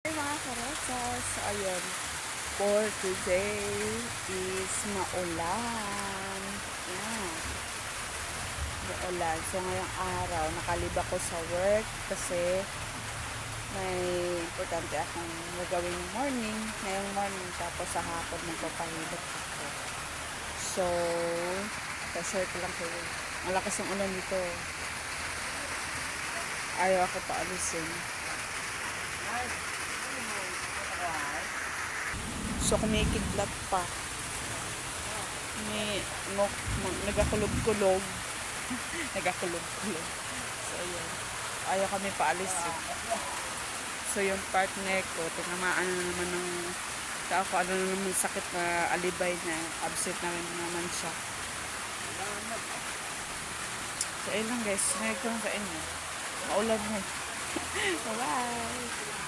Hey mga karosas, so ayun, for today is maulan. Yan, maulan. So ngayong araw, nakalibak ko sa work kasi may importante akong gagawin morning, ngayong morning, tapos sa hapon magpapahilot ako. So, share ko lang kayo. Ang lakas ng ulan dito. Ayaw ako paalisin. So, kumikidlat pa. Nagakulog-kulog. Nagakulog-kulog. So, yun. Ayaw kami paalisin. So, yung partner ko, tinamaan na naman ng ako, ano na naman sakit na alibay na absent na rin naman siya. So, ayun lang guys. Mayroon ko lang sa inyo. Maulan na. Bye-bye.